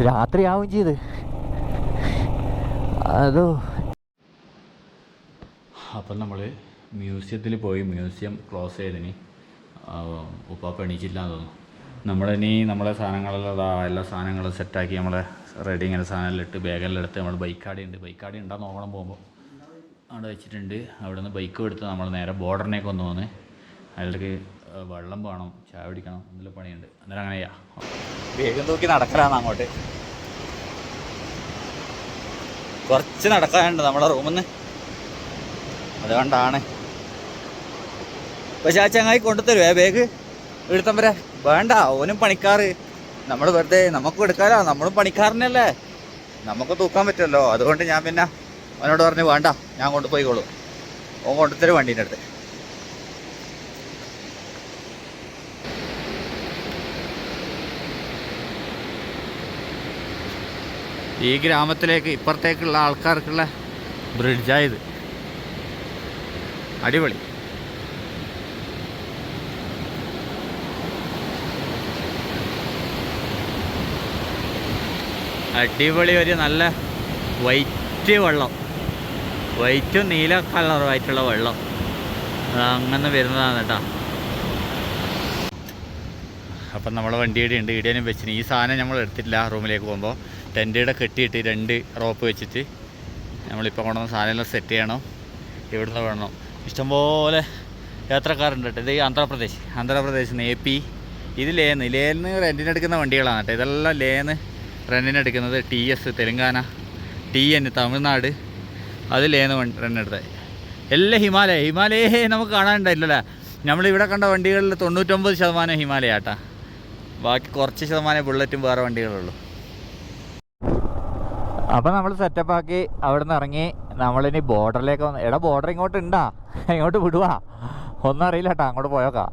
രാത്രിയാവും ചെയ്ത് അതോ. അപ്പം നമ്മൾ മ്യൂസിയത്തിൽ പോയി. മ്യൂസിയം ക്ലോസ് ചെയ്തിന്. ഉപ്പാപ്പ എണീച്ചില്ലാന്ന് തോന്നുന്നു. നമ്മളിനി നമ്മളെ സാധനങ്ങളെല്ലാം എല്ലാ സാധനങ്ങളും സെറ്റാക്കി നമ്മളെ റെഡി ഇങ്ങനെ സാധനമെല്ലാം ഇട്ട് ബാഗെല്ലാം എടുത്ത് നമ്മൾ ബൈക്കാടി ഉണ്ടാ നോക്കണം പോകുമ്പോൾ അവിടെ വെച്ചിട്ടുണ്ട്. അവിടെ നിന്ന് ബൈക്കും എടുത്ത് നമ്മൾ നേരെ ബോർഡറിനേക്ക് ഒന്ന് പോകുന്നത്. അതിലേക്ക് വെള്ളം വേണം, ചായ പിടിക്കണം, എന്തെല്ലാം പണിയുണ്ട്. അന്നേരം അങ്ങനെ ചെയ്യാം. വേഗം തൂക്കി നടക്കലാണ് അങ്ങോട്ട്. കുറച്ച് നടക്കാനുണ്ട് നമ്മളെ റൂമിൽ നിന്ന്. അതുകൊണ്ടാണ്. പക്ഷെ ആ ചങ്ങായി കൊണ്ടുതരുവേ ബാഗ് എടുത്തം വരെ. വേണ്ട, ഓനും പണിക്കാറ്. നമ്മൾ വെറുതെ നമുക്ക് എടുക്കാലോ, നമ്മളും പണിക്കാരനല്ലേ, നമുക്ക് തൂക്കാൻ പറ്റുമല്ലോ. അതുകൊണ്ട് ഞാൻ പിന്നെ അവനോട് പറഞ്ഞു വേണ്ട, ഞാൻ കൊണ്ടുപോയിക്കോളൂ. ഓൻ കൊണ്ടുത്തരും വണ്ടീൻ്റെ അടുത്ത്. ഈ ഗ്രാമത്തിലേക്ക് ഇപ്പുറത്തേക്കുള്ള ആൾക്കാർക്കുള്ള ബ്രിഡ്ജായത്. അടിപൊളി. അടിപൊളി. ഒരു നല്ല വൈറ്റ് വെള്ളം, വൈറ്റും നീല കളറുമായിട്ടുള്ള വെള്ളം അങ്ങനെ വരുന്നതാണ് കേട്ടോ. അപ്പം നമ്മളെ വണ്ടി ഇടിയുണ്ട്. ഇടിയനും വെച്ചിന്. ഈ സാധനം നമ്മൾ എടുത്തിട്ടില്ല. റൂമിലേക്ക് പോകുമ്പോൾ ടെൻറ്റിയുടെ കെട്ടിയിട്ട് 2 റോപ്പ് വെച്ചിട്ട് നമ്മളിപ്പോൾ കൊണ്ടുവന്ന സാധനമെല്ലാം സെറ്റ് ചെയ്യണം. ഇവിടുന്ന് വേണം. ഇഷ്ടംപോലെ യാത്രക്കാരുണ്ട് കേട്ടോ. ഇത് ആന്ധ്രാപ്രദേശ് AP. ഇത് ലേന്ന് റെൻറ്റിനെടുക്കുന്ന വണ്ടികളാണ് കേട്ടോ. ഇതെല്ലാം ലേന്ന് റെൻറ്റിനെടുക്കുന്നത്. TS തെലുങ്കാന, TN തമിഴ്നാട്, അത് ലേന്ന് റെൻറ്റിനെടുത്തത്. എല്ലാം ഹിമാലയേ നമുക്ക് കാണാനുണ്ടായില്ലല്ലേ. നമ്മളിവിടെ കണ്ട വണ്ടികളിൽ 99% ഹിമാലയ കേട്ടോ. ബാക്കി കുറച്ച് ശതമാനം ബുള്ളറ്റും വേറെ വണ്ടികളുള്ളൂ. അപ്പം നമ്മൾ സെറ്റപ്പാക്കി അവിടെ നിന്ന് ഇറങ്ങി. നമ്മളിനി ബോർഡറിലേക്ക് വന്ന്. എടാ, ബോർഡർ ഇങ്ങോട്ട് ഉണ്ടാ? ഇങ്ങോട്ട് വിടുവാ? ഒന്നും അറിയില്ല കേട്ടോ. അങ്ങോട്ട് പോയോക്കാം.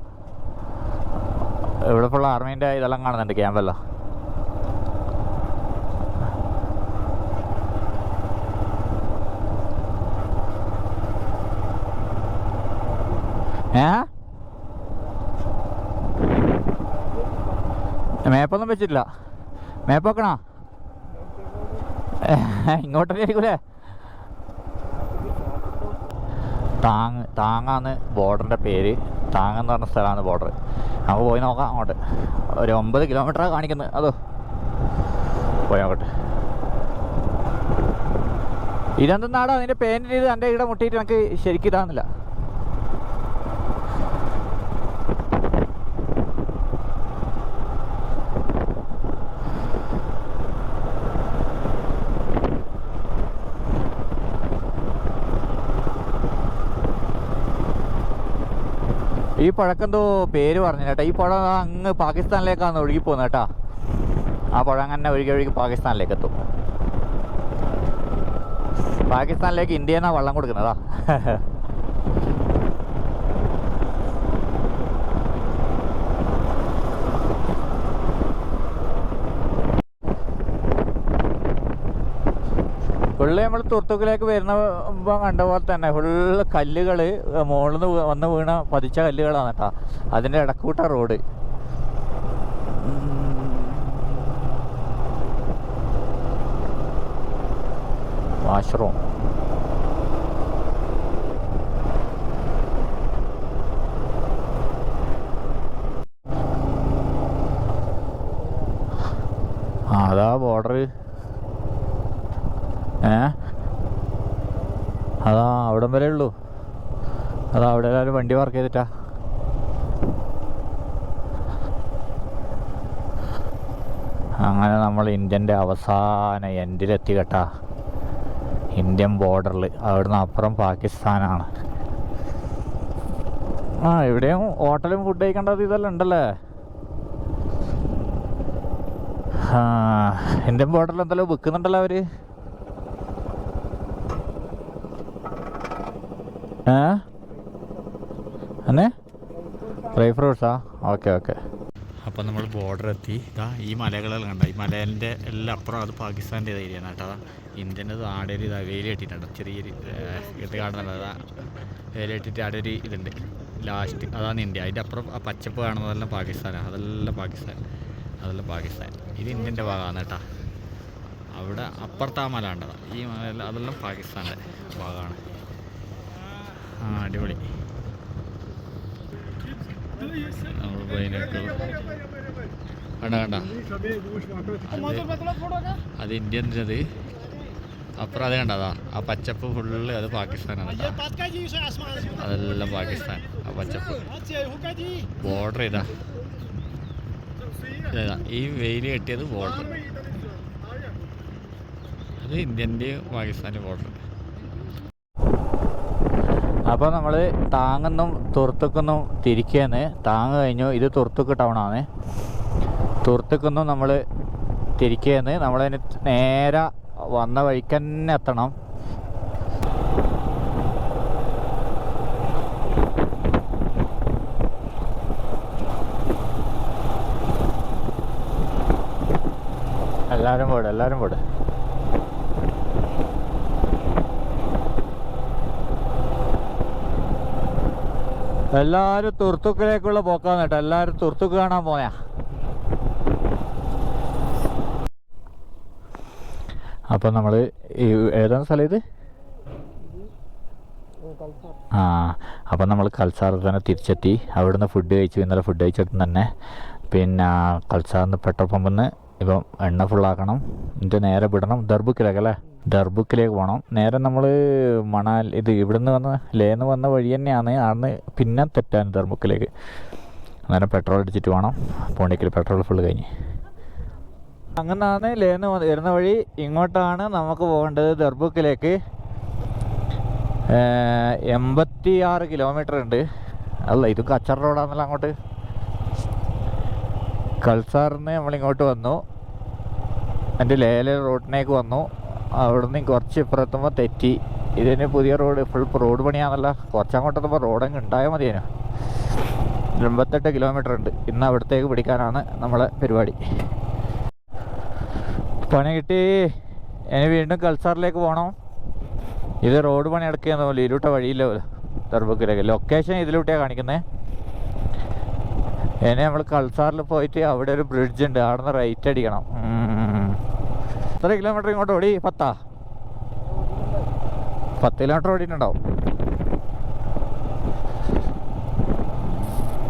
ഇവിടെ ഫുൾ ആർമീൻ്റെ ഇതെല്ലാം കാണുന്നുണ്ട്, ക്യാമ്പെല്ലാം. മേപ്പൊന്നും വെച്ചിട്ടില്ല. മേപ്പ് വെക്കണോ? ഇങ്ങോട്ടൊക്കെ ആയിരിക്കൂലേ? താങ്ങാന്ന് ബോർഡറിൻ്റെ പേര്. താങ്ങെന്ന് പറഞ്ഞ സ്ഥലമാണ് ബോർഡർ. നമുക്ക് പോയി നോക്കാം അങ്ങോട്ട്. ഒരു 9 കിലോമീറ്ററാണ് കാണിക്കുന്നത്. അതോ പോയി നോക്കട്ടെ. ഇതെന്തെന്നാടാ അതിൻ്റെ പേൻറ്റിൽ ഇത് എൻ്റെ ഇവിടെ മുട്ടിയിട്ട് എനിക്ക് ശരിക്കും ഇതാകുന്നില്ല. ഈ പുഴക്കെന്തോ പേര് പറഞ്ഞു കേട്ടോ. ഈ പുഴ അങ്ങ് പാകിസ്ഥാനിലേക്കാണ് ഒഴുകി പോകുന്നത് കേട്ടോ. ആ പുഴ അങ്ങനെ ഒഴുകി പാകിസ്ഥാനിലേക്ക് എത്തും. പാകിസ്ഥാനിലേക്ക് ഇന്ത്യയിൽ നിന്നാണ് വെള്ളം കൊടുക്കുന്നതാ. ഫുള്ള് നമ്മൾ തുർത്തുക്കിലേക്ക് വരുമ്പോൾ കണ്ട പോലെ തന്നെ ഫുള്ള് കല്ലുകൾ മുകളിൽ നിന്ന് വന്ന് വീണ പതിച്ച കല്ലുകളാണ് കേട്ടോ. അതിൻ്റെ ഇടക്കൂട്ട റോഡ്. വാഷ്റൂം. അതാ ബോർഡർ. അതാ അവിടം വരെ ഉള്ളൂ. അതാ അവിടെ എല്ലാവരും വണ്ടി പാർക്ക് ചെയ്തിട്ടാ. അങ്ങനെ നമ്മൾ ഇന്ത്യൻ്റെ അവസാന എൻഡിലെത്തി കേട്ടാ. ഇന്ത്യൻ ബോർഡറിൽ. അവിടുന്ന് അപ്പുറം പാകിസ്ഥാനാണ്. ഇവിടെയും ഹോട്ടലും ഫുഡ് കഴിക്കേണ്ടത് ഇതെല്ലാം ഉണ്ടല്ലേ. ഇന്ത്യൻ ബോർഡറിൽ എന്തെല്ലാം വിൽക്കുന്നുണ്ടല്ലോ അവർ. അന്നെ ഡ്രൈ ഫ്രൂട്ട്സാ? ഓക്കെ. അപ്പം നമ്മൾ ബോർഡർ എത്തി. ഇതാ ഈ മലകളെല്ലാം കണ്ട. ഈ മലേൻ്റെ എല്ലാം അപ്പുറം അത് പാകിസ്ഥാൻ്റെ ഏരിയയാണ് കേട്ടോ. ഇന്ത്യൻ്റെ ആടെ ഒരു ഇതാ വേലി കെട്ടിയിട്ടുണ്ട്. ചെറിയൊരു ഇത് കാണുന്നുണ്ട്. അതാ വേലി കെട്ടിയിട്ട് ആടെ ഒരു ഇതുണ്ട് ലാസ്റ്റ്. അതാണ് ഇന്ത്യ. അതിൻ്റെ അപ്പുറം ആ പച്ചപ്പ് കാണുന്നതെല്ലാം പാകിസ്ഥാനാണ്. അതെല്ലാം പാകിസ്ഥാൻ. ഇത് ഇന്ത്യൻ്റെ ഭാഗമാണ് കേട്ടോ. അവിടെ അപ്പുറത്ത് ആ മല ഉണ്ടതാ. ഈ മല അതെല്ലാം പാകിസ്ഥാൻ്റെ ഭാഗമാണ്. അടിപൊളി. നമ്മൾ വയനാട്ടിൽ കണ്ട അത് ഇന്ത്യൻ്റെത്. അപ്പുറം അത് കണ്ടതാ, ആ പച്ചപ്പ് ഫുള്ള് അത് പാകിസ്ഥാനാണ്. അതെല്ലാം പാകിസ്ഥാൻ. ആ പച്ചപ്പ് ബോർഡർ ഇതാ, ഈ വെയിൽ കെട്ടിയത് ബോർഡർ. അത് ഇന്ത്യൻ്റെയും പാകിസ്ഥാൻ്റെ ബോർഡർ. അപ്പോൾ നമ്മൾ താങ്ങുന്നും തുർത്തുക്കുന്നും തിരിക്കുകയെന്ന്. താങ്ങ് കഴിഞ്ഞു. ഇത് തുർത്തുക്ക് ടൗണാണ്. തുർത്തുക്കുന്നും നമ്മൾ തിരിക്കുകയെന്ന്. നമ്മളതിന് നേരെ വന്ന വഴിക്ക് തന്നെ എത്തണം. എല്ലാവരും പോട്. എല്ലാവരും തുർത്തുക്കിലേക്കുള്ള പോക്കാന്ന് കേട്ടോ. എല്ലാവരും തുർത്തുക്ക് കാണാൻ പോയാ. അപ്പം നമ്മൾ ഏതാണ് സ്ഥലം ഇത്? അപ്പം നമ്മൾ കൽസാറിൽ തന്നെ തിരിച്ചെത്തി. അവിടുന്ന് ഫുഡ് കഴിച്ചു. ഇന്നലെ ഫുഡ് കഴിച്ചിട്ട് തന്നെ പിന്നെ കൽസാറിന്ന് പെട്രോൾ പമ്പിൽ നിന്ന് ഇപ്പം എണ്ണ ഫുള്ളാക്കണം. എന്നിട്ട് നേരെ വിടണം ദർബുക്കിലേക്ക് അല്ലേ. ദർബുക്കിലേക്ക് പോകണം. നേരെ നമ്മൾ ഇത് ഇവിടുന്ന് വന്ന് ലേന്ന് വന്ന വഴി തന്നെയാണ്. അവിടുന്ന് പിന്നെ തെറ്റാൻ ദർബുക്കിലേക്ക്. അന്നേരം പെട്രോൾ അടിച്ചിട്ട് വേണം പോണ്ടിക്കൽ. പെട്രോൾ ഫുള്ള് കഴിഞ്ഞ് അങ്ങനെയാണ് ലേന്ന് വരുന്ന വഴി. ഇങ്ങോട്ടാണ് നമുക്ക് പോകേണ്ടത്, ദർബുക്കിലേക്ക്. 86 കിലോമീറ്റർ ഉണ്ട്. അല്ല, ഇത് കച്ചറ റോഡാണല്ലോ. അങ്ങോട്ട് കൽസാറിന് നമ്മളിങ്ങോട്ട് വന്നു. എൻ്റെ ലേല റോഡിനേക്ക് വന്നു. അവിടുന്ന് കുറച്ച് ഇപ്പുറത്തുമ്പോൾ തെറ്റി. ഇതിന് പുതിയ റോഡ് ഫുൾ റോഡ് പണിയാണല്ലോ. കുറച്ചങ്ങോട്ടെത്തുമ്പോൾ റോഡങ്ങ് ഉണ്ടായാൽ മതിയേനു. 88 കിലോമീറ്റർ ഉണ്ട്. ഇന്ന് അവിടത്തേക്ക് പിടിക്കാനാണ് നമ്മളെ പരിപാടി. പണി കിട്ടി. ഇനി വീണ്ടും കൽസാറിലേക്ക് പോകണം. ഇത് റോഡ് പണി എടുക്കുകയെന്ന് പോലെ ഇരുട്ട വഴിയില്ല ദർബുക്കിലേക്ക്. ലൊക്കേഷൻ ഇതിലൂട്ടിയാണ് കാണിക്കുന്നത്. ഇനി നമ്മൾ കൽസാറിൽ പോയിട്ട് അവിടെ ഒരു ബ്രിഡ്ജ് ഉണ്ട്. അവിടെ നിന്ന് റൈറ്റ് അടിക്കണം. എത്ര കിലോമീറ്റർ ഇങ്ങോട്ട് ഓടി? 10 കിലോമീറ്റർ ഓടിയിട്ടുണ്ടാവും.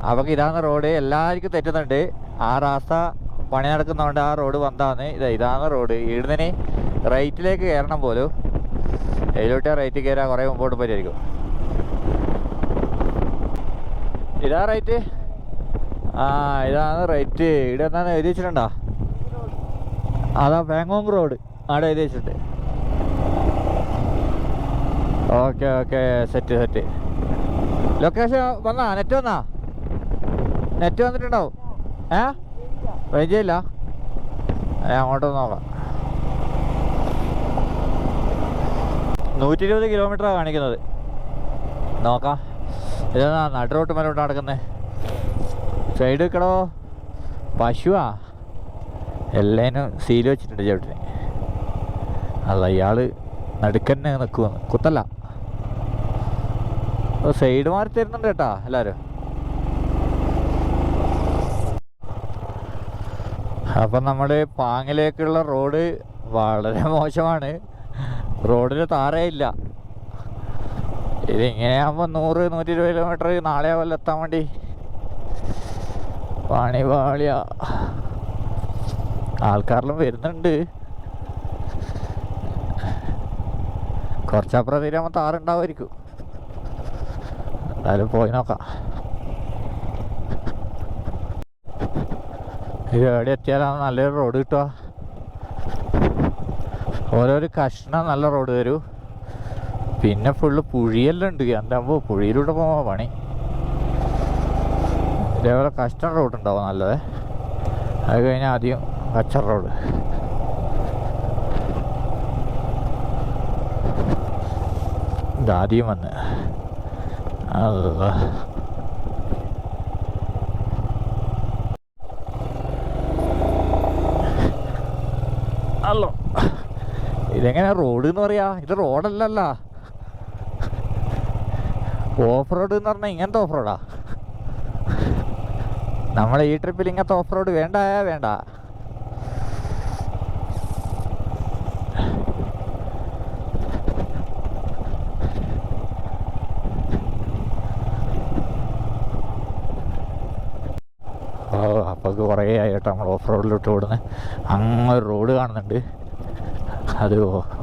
അവർക്ക് ഇതാണ് റോഡ്. എല്ലാവർക്കും തെറ്റുന്നുണ്ട്. ആ റാസ്ത പണി നടക്കുന്നതുകൊണ്ട് ആ റോഡ് വന്നതാണ്. ഇതാണ് റോഡ്. ഇവിടുന്ന് റൈറ്റിലേക്ക് കയറണം പോലും. ഇതിലോട്ട് റൈറ്റ് കയറാൻ കുറേ മുമ്പോട്ട് പോയിരിക്കും. ഇതാ റൈറ്റ്. ഇതാണ് റൈറ്റ്. ഇവിടെ എന്താണെന്ന് എഴുതി വെച്ചിട്ടുണ്ടോ? അതാ പാങ്ങോങ് റോഡ്. അവിടെ എഴുതി വെച്ചിട്ടുണ്ട്. Okay set. ലൊക്കേഷൻ വന്നാ? നെറ്റ് വന്നിട്ടുണ്ടാവും. റേഞ്ച് ഇല്ല. അങ്ങോട്ടൊന്ന് നോക്കാം. 120 കിലോമീറ്ററാണ് കാണിക്കുന്നത്. നോക്കാം. ഇതാ നടുറോട്ട് മേലോട്ട് നടക്കുന്നത്. സൈഡ് വെക്കടോ. പശുവാ. എല്ലാനും സീല് വെച്ചിട്ടുണ്ട് ചേട്ടന്. അല്ല, ഇയാള് നടുക്കന്നെ നിൽക്കുമെന്ന്. കുത്തല്ല. സൈഡ് മാറി തരുന്നുണ്ട് കേട്ടാ എല്ലാവരും. അപ്പം നമ്മുടെ പാങ്ങിലേക്കുള്ള റോഡ് വളരെ മോശമാണ്. റോഡിന് താരയില്ല. ഇതിങ്ങനെയാകുമ്പോൾ 100-120 കിലോമീറ്റർ നാളെ വല്ല എത്താൻ വേണ്ടി പണിപാളിയ. ആൾക്കാരെല്ലാം വരുന്നുണ്ട്. കുറച്ചപ്പുറം തീരുമ്പോൾ താറുണ്ടാവുമായിരിക്കും. എന്തായാലും പോയി നോക്കാം. ഇത് എവിടെ എത്തിയാലാണ് നല്ലൊരു റോഡ് കിട്ടുക. ഓരോരു കഷ്ണം നല്ല റോഡ് തരും. പിന്നെ ഫുള്ള് പുഴിയെല്ലാം ഉണ്ട്. എൻ്റെ അമ്പോൾ പുഴിയിലൂടെ പോകാൻ പണി. ഇതേപോലെ കഷ്ടം റോഡുണ്ടാവും നല്ലത്. അത് കഴിഞ്ഞാൽ ആദ്യം കച്ചറ റോഡ്. ഇതാദ്യം വന്ന് അല്ലോ. ഇതെങ്ങനെ റോഡ് എന്ന് പറയാ? ഇത് റോഡല്ലല്ല. ഓഫ് റോഡ് എന്ന് പറഞ്ഞാൽ ഇങ്ങനത്തെ ഓഫ് റോഡാ. നമ്മളെ ഈ ട്രിപ്പിൽ ഇങ്ങനത്തെ ഓഫ് റോഡ് വേണ്ട. അപ്പോൾ കുറേ ആയിട്ട് നമ്മൾ ഓഫ് റോഡിലോട്ട് ഓടുന്നത്. അങ്ങൊരു റോഡ് കാണുന്നുണ്ട്, അത്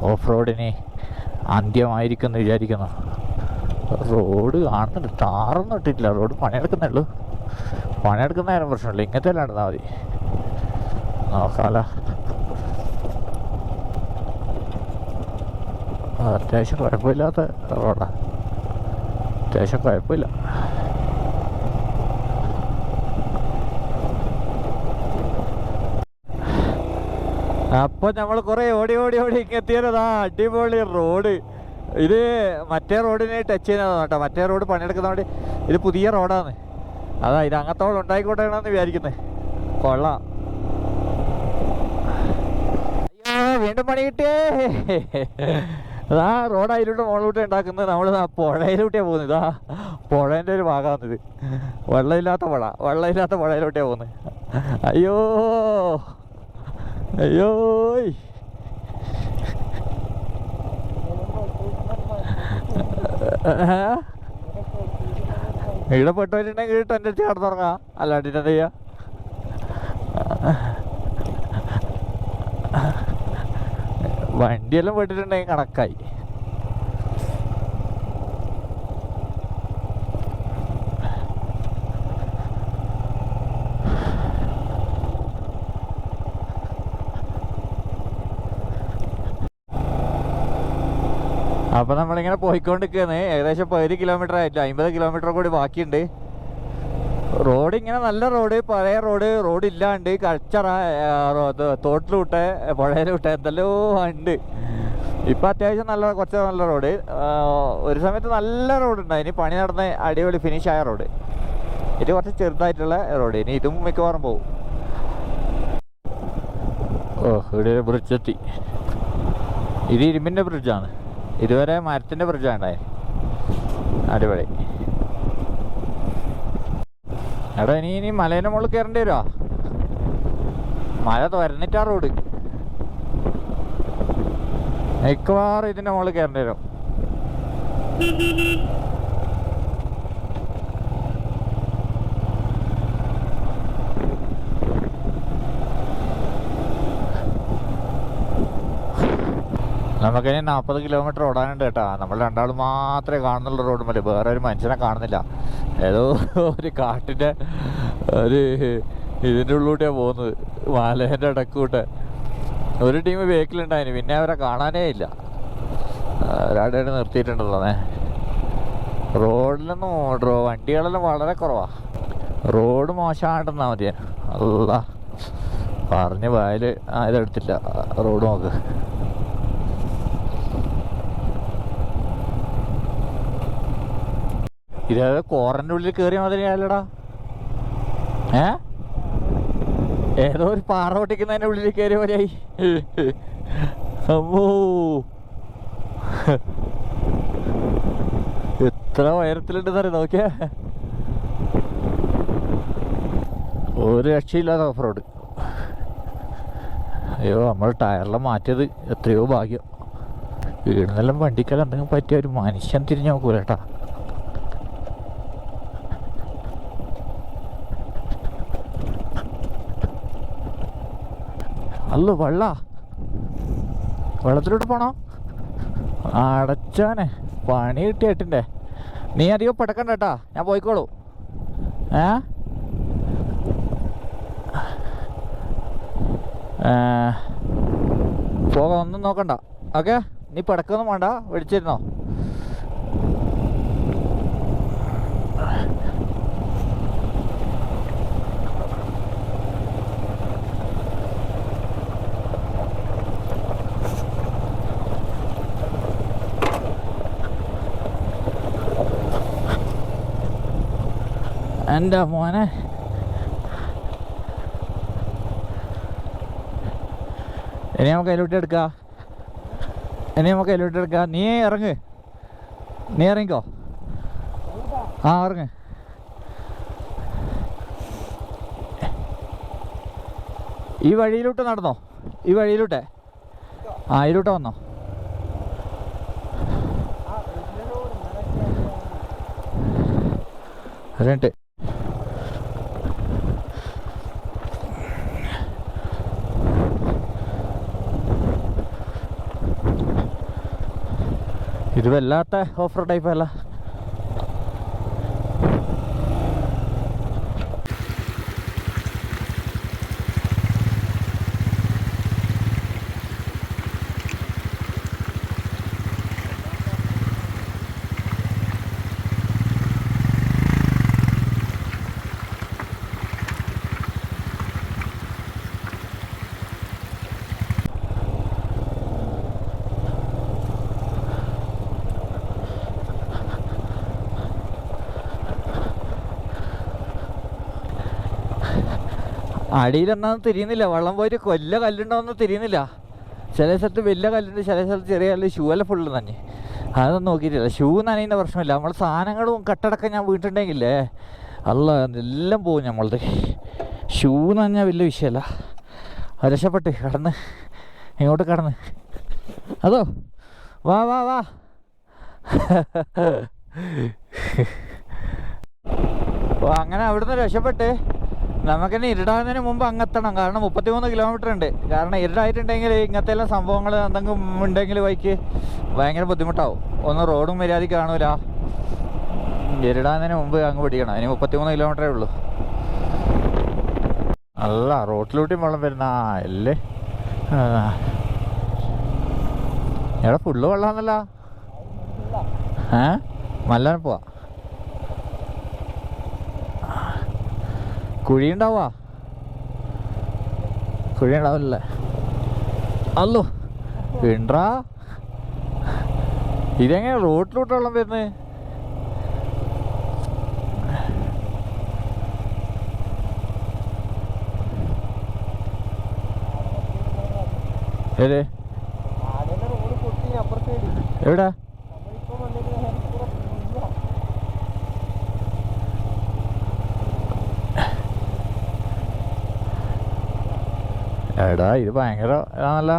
ഓഫ് റോഡിന് അന്ത്യമായിരിക്കും എന്ന് വിചാരിക്കുന്നു. റോഡ് കാണുന്നുണ്ട്, ടാറൊന്നും ഇട്ടിട്ടില്ല, റോഡ് പണിയെടുക്കുന്നേ ഉള്ളൂ. പണിയെടുക്കുന്നതിനും പ്രശ്നമില്ല, ഇങ്ങനത്തെ എല്ലാം എടുത്താൽ മതി. നോക്കാമല്ലോ. അത്യാവശ്യം കുഴപ്പമില്ലാത്ത റോഡാണ്, അത്യാവശ്യം കുഴപ്പമില്ല. അപ്പോൾ നമ്മൾ കുറേ ഓടി ഓടി ഓടി ഇങ്ങെത്തിയതാ അടിപൊളി റോഡ്. ഇത് മറ്റേ റോഡിനെ ടച്ച് ചെയ്യുന്നതാണ് കേട്ടോ. മറ്റേ റോഡ് പണിയെടുക്കുന്നതുകൊണ്ട് ഇത് പുതിയ റോഡാണ്. അതാ ഇത് അങ്ങത്തോളം ഉണ്ടായിക്കോട്ടെന്ന് വിചാരിക്കുന്നത്. കൊള്ളാം. അയ്യോ വീണ്ടും പണി കിട്ടിയേ. അതാ റോഡ് അതിലൂടെ മുകളിലൂടെ ഉണ്ടാക്കുന്നത്. നമ്മൾ പുഴയിലൂട്ടിയാണ് പോകുന്നത്. ഇതാ പുഴേൻ്റെ ഒരു ഭാഗമാണിത്. വെള്ളമില്ലാത്ത പുഴയിലോട്ടിയാണ് പോകുന്നത്. അയ്യോ അയ്യോ ഇവിടെ പെട്ടുപോയിട്ടുണ്ടെങ്കിൽ ടെൻ്റ് അടിച്ച് കിടന്നുറങ്ങാം, അല്ലാണ്ട് എന്താ ചെയ്യുക? വണ്ടിയെല്ലാം പെട്ടിട്ടുണ്ടെങ്കിൽ കണക്കായി. അപ്പോൾ നമ്മളിങ്ങനെ പോയിക്കൊണ്ടിരിക്കുന്നത് ഏകദേശം 10 കിലോമീറ്റർ ആയിട്ടില്ല, 50 കിലോമീറ്റർ കൂടി ബാക്കിയുണ്ട്. റോഡ് ഇങ്ങനെ നല്ല റോഡ്, പഴയ റോഡ് ഇല്ലാണ്ട് കൾച്ചറ, തോട്ടിലൂട്ടെ പുഴയിലൂട്ടെ എന്തെല്ലോ ഉണ്ട്. ഇപ്പം അത്യാവശ്യം കുറച്ച് നല്ല റോഡ്. ഒരു സമയത്ത് നല്ല റോഡ് ഉണ്ടായി, ഇനി പണി നടന്ന അടിപൊളി ഫിനിഷ് ആയ റോഡ്. ഇത് കുറച്ച് ചെറുതായിട്ടുള്ള റോഡ്, ഇനി ഇതും മിക്കവാറും പോകും. ഓ ഇവിടെ ഒരു ബ്രിഡ്ജ് എത്തി. ഇത് ഇരുമ്പിൻ്റെ ബ്രിഡ്ജാണ്, ഇതുവരെ മരത്തിൻ്റെ ബ്രിഡ്ജാണ് ഉണ്ടായത്. അടിപൊളി. എടാ ഇനി മലേൻ്റെ മുകളിൽ കയറേണ്ടി വരുമോ? മല തുരന്നിട്ടാ റോഡ്, മിക്കവാറും ഇതിൻ്റെ മുകളിൽ കയറേണ്ടി വരും. നമുക്കിനി 40 കിലോമീറ്റർ ഓടാനുണ്ട് കേട്ടോ. നമ്മൾ രണ്ടാളും മാത്രമേ കാണുന്നുള്ള റോഡ് മതി, വേറെ ഒരു മനുഷ്യനെ കാണുന്നില്ല. ഏതോ ഒരു കാട്ടിൻ്റെ ഇതിൻ്റെ ഉള്ളിലൂടെയാണ് പോകുന്നത്, മലേൻ്റെ ഇടക്കൂട്ടെ. ഒരു ടീം ബേക്കിലുണ്ടായിന്, പിന്നെ അവരെ കാണാനേ ഇല്ല. ഒരാടെയാണ് നിർത്തിയിട്ടുണ്ടല്ലോ. റോഡിലൊന്നും വണ്ടികളെല്ലാം വളരെ കുറവാണ്. റോഡ് മോശമായിട്ടെന്നാൽ മതിയെ. അല്ല പറഞ്ഞ് വയൽ ഇതെടുത്തില്ല. റോഡ് നോക്ക്. ഇതേത് കോറൻ്റെ ഉള്ളിൽ കയറിയ മാതിരിയല്ലടാ. ഏതോ ഒരു പാറ പൊട്ടിക്കുന്നതിൻ്റെ ഉള്ളിൽ കയറിയ പോലെയായി. അമ്മോ എത്ര ഉയരത്തിലുണ്ടെന്നറിയാം, നോക്കിയാ ഒരു രക്ഷയില്ലാതെ ഓഫ് റോഡ്. അയ്യോ നമ്മൾ ടയറെല്ലാം മാറ്റിയത് എത്രയോ ഭാഗ്യം. വീടുന്നെല്ലാം വണ്ടിക്കെല്ലാം എന്തെങ്കിലും പറ്റിയ ഒരു മനുഷ്യൻ തിരിഞ്ഞു നോക്കൂല കേട്ടാ. അല്ലോ വെള്ളത്തിലോട്ട് പോണോ? അടച്ചാനെ പണി കിട്ടിയിട്ടിൻ്റെ. നീ അധികം പെടക്കണ്ട കേട്ടാ, ഞാൻ പോയിക്കോളൂ. പോകാം, ഒന്നും നോക്കണ്ട. ഓക്കെ, നീ പെടക്കൊന്നും വേണ്ട, വിളിച്ചിരുന്നോ? എൻ്റെ മോനെ ഇനി നമുക്ക് അതിലോട്ട് എടുക്കാം. നീ ഇറങ്ങിക്കോ. ഇറങ്ങ്. ഈ വഴിയിലോട്ട് നടന്നോ, ഇതിലോട്ട് വന്നോ. ഒരു വല്ലാത്ത ഓഫർ ടൈപ്പ് അല്ല. അടിയിലെന്നാന്ന് തിരിയുന്നില്ല. വെള്ളം പോയിട്ട് കൊല്ല കല്ലുണ്ടോന്ന് തിരിയുന്നില്ല. ചില സ്ഥലത്ത് വലിയ കല്ലുണ്ട്, ചില സ്ഥലത്ത് ചെറിയ കല്ല്. ഷൂ എല്ലാം ഫുള്ള് തന്നെ. അതൊന്നും നോക്കിയിട്ടില്ല. ഷൂ നനയുന്ന പ്രശ്നമില്ല. നമ്മൾ സാധനങ്ങളും കട്ടടക്കം ഞാൻ വീട്ടിട്ടുണ്ടെങ്കിലേ അല്ല എല്ലാം പോവും നമ്മളത്. ഷൂ നനഞ്ഞാൽ വലിയ വിഷയമല്ല. രക്ഷപ്പെട്ട് കടന്ന് ഇങ്ങോട്ട് കടന്ന് അതോ വാ വാ വാ. അങ്ങനെ അവിടുന്ന് രക്ഷപ്പെട്ട് നമുക്കിനി ഇരുടാകുന്നതിന് മുമ്പ് അങ്ങെത്തണം. കാരണം 33 കിലോമീറ്റർ ഉണ്ട്. കാരണം ഇരുടായിട്ടുണ്ടെങ്കിൽ ഇങ്ങനത്തെ എല്ലാം സംഭവങ്ങൾ എന്തെങ്കിലും ഉണ്ടെങ്കിൽ ബൈക്ക് ഭയങ്കര ബുദ്ധിമുട്ടാവും. ഒന്ന് റോഡും മര്യാദയ്ക്ക് കാണൂല. ഇരുടാകുന്നതിന് മുമ്പ് അങ്ങ് പിടിക്കണം. ഇനി 33 കിലോമീറ്ററേ ഉള്ളൂ. അല്ല റോട്ടിലൂട്ടിയും വെള്ളം വരുന്ന അല്ലേ. എവിടെ ഫുള്ള് വെള്ളമാണെന്നല്ല. മല്ലാൻ പോവാ. കുഴി ഉണ്ടാവാ. കുഴി ഉണ്ടാവില്ലേ. അല്ലോ ഉണ്ടാ. ഇതെങ്ങനെ റോട്ടിലോട്ട് വെള്ളം വരുന്നത്? ഏത് എവിടെ? എടാ ഇത് ഭയങ്കര ഇതാണല്ല.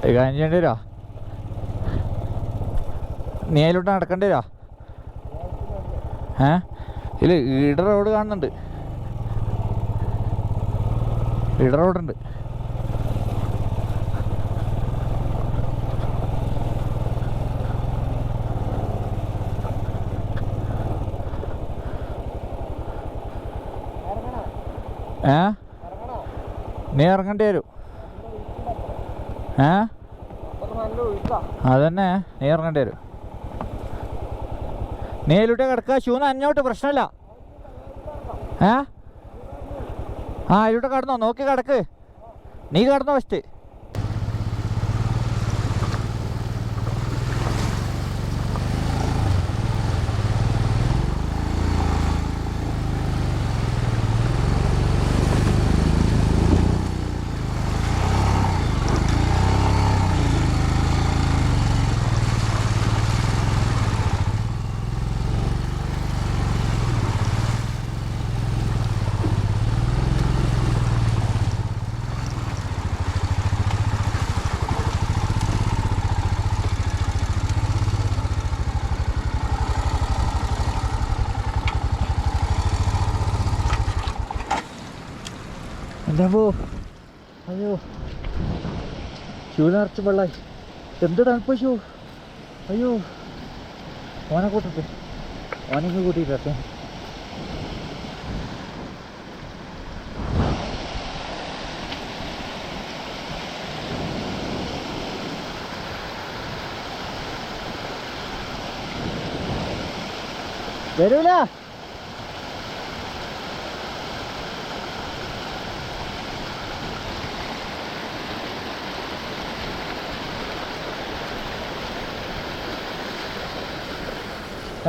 കാര്യം ചെയ്യേണ്ടി വരുമോ? നീ അതിലോട്ട് നടക്കേണ്ടി വരുമോ? ഇല്ല ഈട റോഡ് കാണുന്നുണ്ട്. ഈട റോഡുണ്ട്. നീ ഇറങ്ങേണ്ടി വരും. അതന്നെ നീ ഇറങ്ങേണ്ടി വരും. നീ അതിലൂടെ കിടക്കുക. ഷൂ നനഞ്ഞോട്ട് പ്രശ്നമില്ല. അതിലൂടെ കടന്നോ. നോക്കി കിടക്ക്. നീ കിടന്നോ ഫസ്റ്റ്. എന്താ അയ്യോ ഷൂ നിറച്ച് വെള്ളമായി. എന്ത് തണുപ്പ് ഷൂ. അയ്യോ ഓനെ കൂട്ടട്ടെ. ഓനെങ്കിൽ കൂട്ടിയിട്ടെ. വരൂല.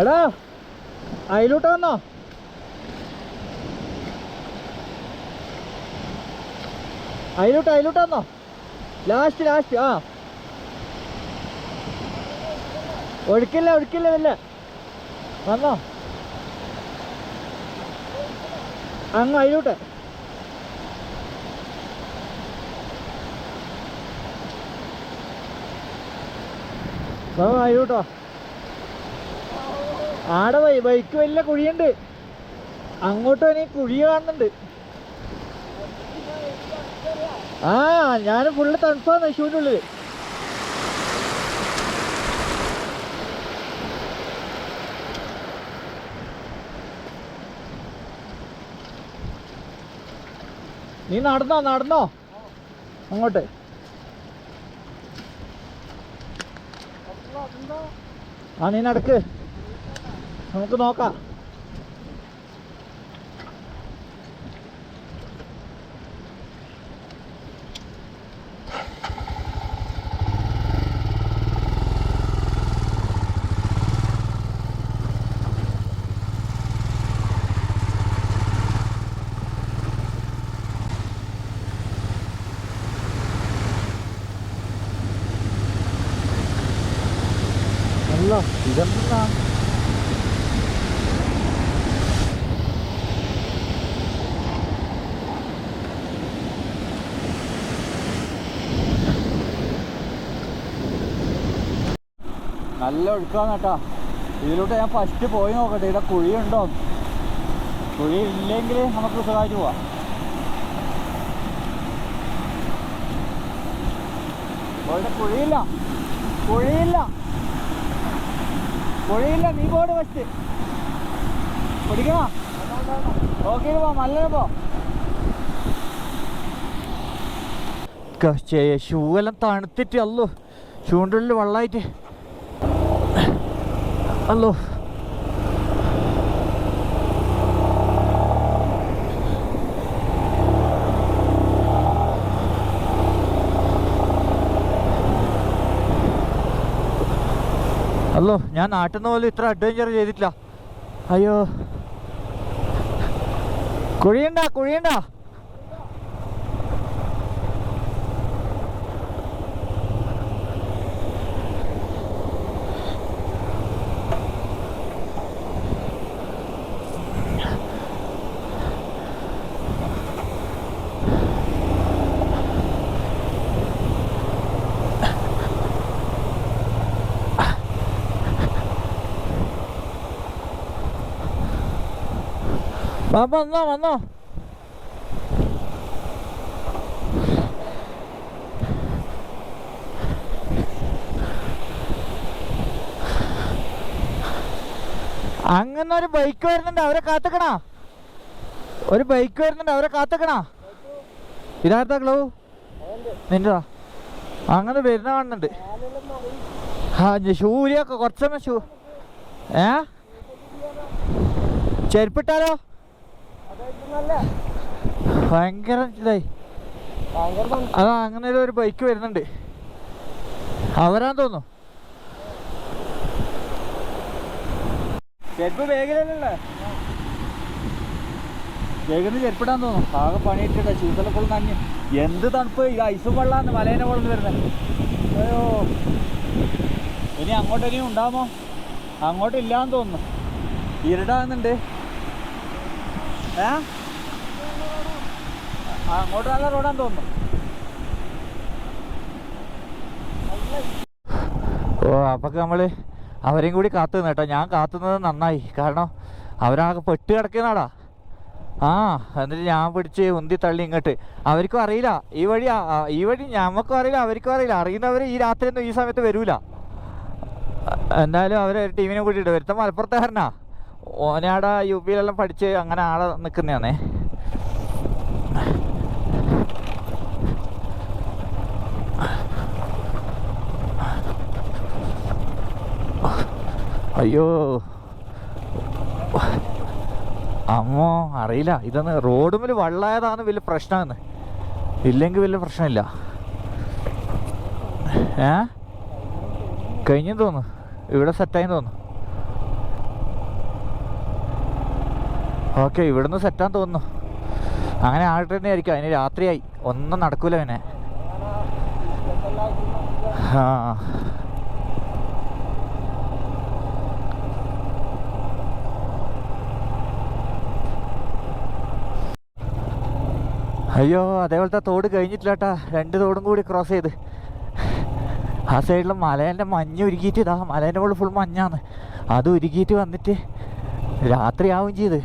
എടാ അതിലോട്ട് വന്നോ. അതിലോട്ട് വന്നോ. ലാസ്റ്റ് ഒഴുക്കില്ല വല്ല വന്നോ. അങ്ങ് അതിലോട്ട്. അതിലോട്ടോ. ആടെ ബൈക്ക് വലിയ കുഴിയുണ്ട്. അങ്ങോട്ട് ഇനി കുഴി കാണുന്നുണ്ട്. ഞാൻ ഫുള്ള് തണുപ്പാന്ന് ഷൂവിൻ്റെ ഉള്ളിൽ. നീ നടന്നോ അങ്ങോട്ട്. ആ നീ നടക്ക്, നമുക്ക് നോക്കാം. ഇതെന്താ നല്ല ഒഴുക്കാന്ന് കേട്ടാ. ഇതിലൂടെ ഞാൻ ഫസ്റ്റ് പോയി നോക്കട്ടെ ഇവിടെ കുഴിയുണ്ടോ. കുഴി ഇല്ലെങ്കിൽ നമുക്ക് സുഖമായിട്ട് പോവാം. ഇവിടെ കുഴിയില്ല. നീ പോട് ഫസ്റ്റ് പിടിക്കണോ? നോക്കിയിട്ട് പോ, നല്ലത് പോ. ഷൂ എല്ലാം തണുത്തിട്ട് അല്ലോ, ഷൂൻ്റെ ഉള്ളിൽ വെള്ളമായിട്ട് അല്ലോ. അല്ലോ, ഞാൻ നാട്ടിൽ നിന്ന് പോലും ഇത്ര അഡ്വഞ്ചർ ചെയ്തിട്ടില്ല. അയ്യോ, കുഴിയണ്ട. വന്നോ. അങ്ങനെ ഒരു ബൈക്ക് വരുന്നുണ്ട്, അവരെ കാത്തക്കണാ. ഇതാർത്താ ക്ലൗ നിന്റെതാ? അങ്ങനെ വരുന്ന കാണുന്നുണ്ട്. ഷൂരിയൊക്കെ കുറച്ചമ്മ ഷൂ ചെരുപ്പിട്ടാലോ? ഭയങ്കര ഇതായി. അതാ അങ്ങനെ ഒരു ബൈക്ക് വരുന്നുണ്ട്, അവരാന്ന് തോന്നുന്നു. ചെരുപ്പ് വേഗിലല്ലേ? വേഗന്ന് ചെരുപ്പിടാൻ തോന്നുന്നു. ആകെ പണിയിട്ടിട്ട ചൂസല ഫുൾ നഞ്ഞ്. എന്ത് തണുപ്പ്! ഇത് ഐസും വെള്ളാന്ന് മലേനെ വെള്ളം വരുന്നത്. അയ്യോ, ഇനി അങ്ങോട്ടിനിയും ഉണ്ടാകുമോ? അങ്ങോട്ടില്ലാന്ന് തോന്നുന്നു, ഇരുടാകുന്നുണ്ട്. അങ്ങോട്ട് നല്ല റോഡാന്ന് തോന്നുന്നു. അപ്പൊ നമ്മള് അവരെയും കൂടി കാത്തു നിന്ന് കേട്ടോ. ഞാൻ കാത്തുന്നത് നന്നായി, കാരണം അവരാകെ പെട്ട് കിടക്കുന്നതാടാ. എന്നിട്ട് ഞാൻ പിടിച്ച് ഉന്തി തള്ളി ഇങ്ങോട്ട്. അവർക്കും അറിയില്ല ഈ വഴി ഞമ്മക്കും അറിയില്ല, അവർക്കും അറിയില്ല. അറിയുന്നവർ ഈ രാത്രിയൊന്നും ഈ സമയത്ത് വരൂല. എന്തായാലും അവരെ ടീമിനെ കൂട്ടിയിട്ട് വരുത്ത മലപ്പുറത്തുകാരനാ. ഓനാടെ UP-യിലെല്ലാം പഠിച്ച് അങ്ങനെ ആളെ നിൽക്കുന്നതാണേ. അയ്യോ അമ്മോ, അറിയില്ല ഇതൊന്ന് റോഡുമിൽ വെള്ളമായതാണ് വലിയ പ്രശ്നമെന്ന്. ഇല്ലെങ്കിൽ വലിയ പ്രശ്നമില്ല. കഴിഞ്ഞെന്ന് തോന്നുന്നു, ഇവിടെ സെറ്റായെന്ന് തോന്നുന്നു. ഓക്കെ, ഇവിടുന്ന് സെറ്റാന്ന് തോന്നുന്നു. അങ്ങനെ ആയിട്ട് തന്നെ ആയിരിക്കും. അതിന് രാത്രിയായി, ഒന്നും നടക്കൂല പിന്നെ. അയ്യോ, അതേപോലത്തെ തോട് കഴിഞ്ഞിട്ടില്ല കേട്ടാ. 2 തോടും കൂടി ക്രോസ് ചെയ്ത് ആ സൈഡിൽ മലേൻ്റെ മഞ്ഞ് ഉരുക്കിയിട്ട്, ഇതാ മലേൻ്റെ മുകളിൽ ഫുൾ മഞ്ഞാന്ന്. അത് ഉരുക്കിയിട്ട് വന്നിട്ട് രാത്രിയാവും ചെയ്ത്.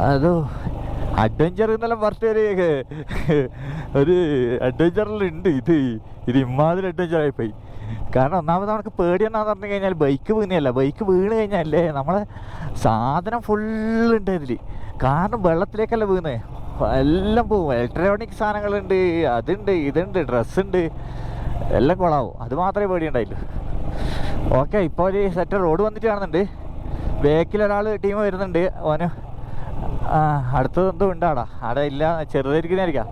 അതോ അഡ്വഞ്ചർ എന്നെല്ലാം പറഞ്ഞ ഒരു അഡ്വഞ്ചറിലുണ്ട്. ഇത് ഇമ്മാതിരി അഡ്വഞ്ചറായിപ്പോയി. കാരണം ഒന്നാമത് നമുക്ക് പേടിയെന്നാന്ന് പറഞ്ഞു കഴിഞ്ഞാൽ ബൈക്ക് വീണല്ല. ബൈക്ക് വീണ് കഴിഞ്ഞാലേ നമ്മളെ സാധനം ഫുള്ളുണ്ട് ഇതിൽ. കാരണം വെള്ളത്തിലേക്കല്ല വീണ്. എല്ലാം പോവും. ഇലക്ട്രോണിക് സാധനങ്ങളുണ്ട്, അതുണ്ട്, ഇതുണ്ട്, ഡ്രസ്സുണ്ട്, എല്ലാം കൊളാവും. അത് മാത്രമേ പേടിയുണ്ടായില്ലൂ. ഓക്കെ, ഇപ്പോൾ ഒരു സെറ്റ് റോഡ് വന്നിട്ട് കാണുന്നുണ്ട്. ബാക്കിലൊരാൾ ടീം വരുന്നുണ്ട്. ഓന് അടുത്തത് എന്തോ ഉണ്ടാടാ, അവിടെ ഇല്ല, ചെറുതായിരിക്കുന്നതായിരിക്കാം.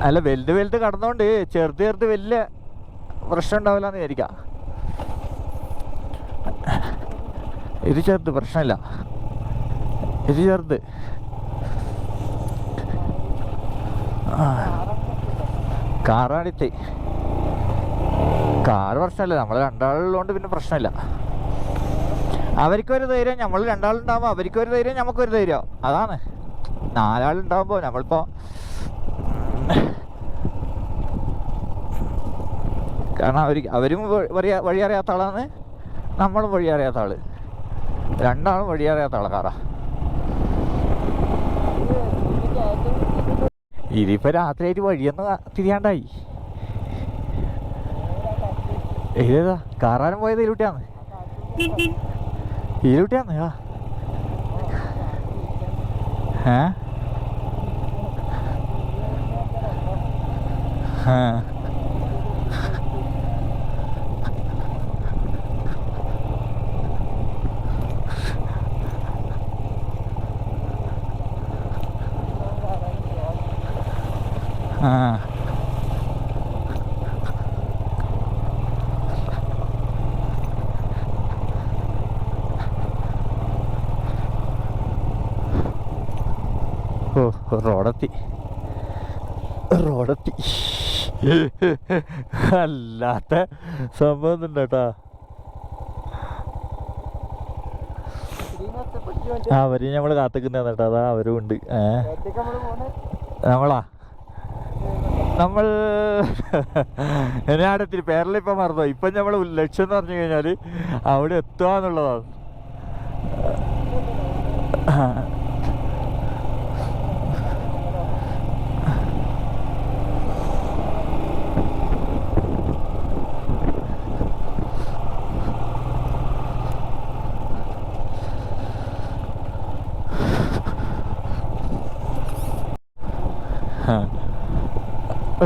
അല്ല, വലുത് കടന്നുകൊണ്ട് ചെറുത് വലിയ പ്രശ്നം ഉണ്ടാവില്ല എന്ന് വിചാരിക്കാം. ഇത് ചെറുത് പ്രശ്നമില്ല, ഇത് ചെറുത്. കാറാണിത്തെ കാറ് പ്രശ്നമില്ല, നമ്മൾ രണ്ടാളുള്ളതുകൊണ്ട് പിന്നെ പ്രശ്നമില്ല. അവർക്കൊരു ധൈര്യം, നമ്മൾ രണ്ടാളുണ്ടാകുമ്പോൾ അവർക്കൊരു ധൈര്യം, നമുക്കൊരു ധൈര്യം. അതാണ്. നാലാളുണ്ടാകുമ്പോൾ നമ്മളിപ്പോൾ കാരണം അവരും വഴി അറിയാത്ത ആളാണ്, നമ്മളും വഴി അറിയാത്ത ആള്. രണ്ടാളും വഴി അറിയാത്ത ആൾക്കാരാ. ഇതിപ്പോൾ രാത്രിയായിട്ട് വഴിയൊന്നും തിരിയാണ്ടായി. ഏതാ കാറാനും പോയത് ഇതിലൂട്ടിയാന്ന്, ഇതിലൂട്ടിയാന്ന്. റോഡെത്തി അല്ലാത്ത സംഭവം ഒന്നുണ്ട് കേട്ടോ. അവര് നമ്മള് കാത്തിക്കുന്ന കേട്ടോ. അതാ അവരും ഉണ്ട്. നമ്മൾ ഞാനെത്തിരി പേരലിപ്പം മറന്നോ. ഇപ്പം നമ്മൾ ലക്ഷ്യം എന്ന് പറഞ്ഞു കഴിഞ്ഞാൽ അവിടെ എത്തുക എന്നുള്ളതാണ്.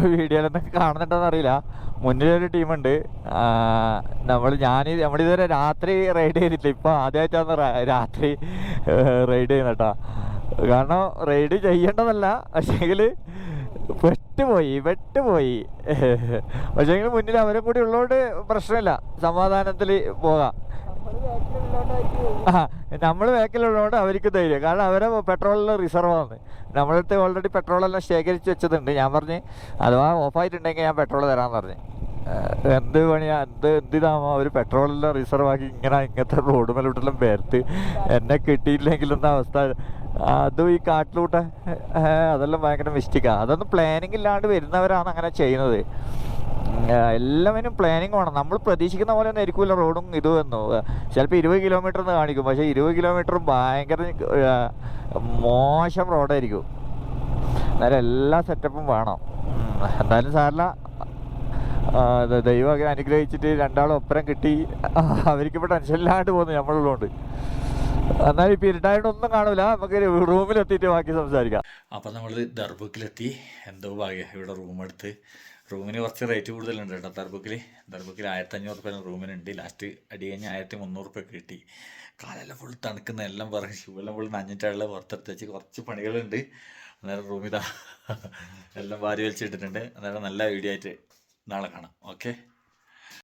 വീഡിയോയിലൊന്നൊക്കെ കാണുന്നുണ്ടോന്ന് അറിയില്ല. മുന്നിലൊരു ടീമുണ്ട്. നമ്മളിതുവരെ രാത്രി റൈഡ് ചെയ്തിട്ടില്ല. ഇപ്പോൾ ആദ്യമായിട്ടാണ് രാത്രി റൈഡ് ചെയ്യുന്നത് കേട്ടോ. കാരണം റൈഡ് ചെയ്യേണ്ടതല്ല, പക്ഷേങ്കിൽ പെട്ടുപോയി. പക്ഷേങ്കിൽ മുന്നിൽ അവരും കൂടി ഉള്ളതുകൊണ്ട് പ്രശ്നമില്ല, സമാധാനത്തിൽ പോകാം. നമ്മൾ ബാക്കിലുള്ളതുകൊണ്ട് അവർക്ക് ധൈര്യം. കാരണം അവരെ പെട്രോളിൽ റിസർവാണ്. നമ്മളടുത്ത് ഓൾറെഡി പെട്രോളെല്ലാം ശേഖരിച്ച് വെച്ചതുണ്ട്. ഞാൻ പറഞ്ഞ് അഥവാ ഓഫായിട്ടുണ്ടെങ്കിൽ ഞാൻ പെട്രോൾ തരാമെന്ന് പറഞ്ഞ്. എന്ത് പണിയാ, എന്തിനാമോ അവർ പെട്രോളെല്ലാം റിസർവാക്കി ഇങ്ങനത്തെ റോഡ് മേലോട്ടെല്ലാം പേർത്ത് എന്നെ കിട്ടിയില്ലെങ്കിലെന്ന അവസ്ഥ. അതും ഈ കാട്ടിലൂട്ടെ അതെല്ലാം ഭയങ്കര മിസ്റ്റേക്കാണ്. അതൊന്നും പ്ലാനിങ് ഇല്ലാണ്ട് വരുന്നവരാണ് അങ്ങനെ ചെയ്യുന്നത്. എല്ലാവരും പ്ലാനിങ് വേണം. നമ്മൾ പ്രതീക്ഷിക്കുന്ന പോലെ ഒന്നും ആയിരിക്കില്ല റോഡും ഇതും എന്നു. ചിലപ്പോൾ 20 കിലോമീറ്റർ എന്ന് കാണിക്കും, പക്ഷേ 20 കിലോമീറ്ററും ഭയങ്കര മോശം റോഡായിരിക്കും. എന്നാലും എല്ലാ സെറ്റപ്പും വേണം. എന്തായാലും സാറില്ല, ദൈവം അനുഗ്രഹിച്ചിട്ട് രണ്ടാളും ഒപ്പരം കിട്ടി. അവർക്കിപ്പോൾ ടെൻഷനില്ലാണ്ട് പോകുന്നു നമ്മളുള്ളതുകൊണ്ട്. എന്നാലും ഇപ്പം ഇരുട്ടായിട്ടൊന്നും കാണൂല. നമുക്ക് റൂമിലെത്തിയിട്ട് ബാക്കി സംസാരിക്കാം. അപ്പം നമ്മൾ ദർബുക്കിലെത്തി. എന്തോ ഭാഗ്യം, ഇവിടെ റൂം എടുത്ത്. റൂമിന് കുറച്ച് റേറ്റ് കൂടുതലുണ്ട് കേട്ടോ. ദർബുക്കിൽ 1500 റുപ്യ റൂമിനുണ്ട്. ലാസ്റ്റ് അടി കഴിഞ്ഞ് 1300 റുപ്യ കിട്ടി. കാലെല്ലാം ഫുൾ തണുക്കുന്ന, എല്ലാം പറയും ഷൂവെല്ലാം ഫുൾ നനഞ്ഞിട്ടുള്ള പുറത്തെടുത്ത് വെച്ച് കുറച്ച് പണികളുണ്ട്. അന്നേരം റൂമിതാ എല്ലാം വാരി വലിച്ചിട്ടിട്ടുണ്ട്. അന്നേരം നല്ല വീഡിയോ ആയിട്ട് നാളെ കാണാം. ഓക്കെ.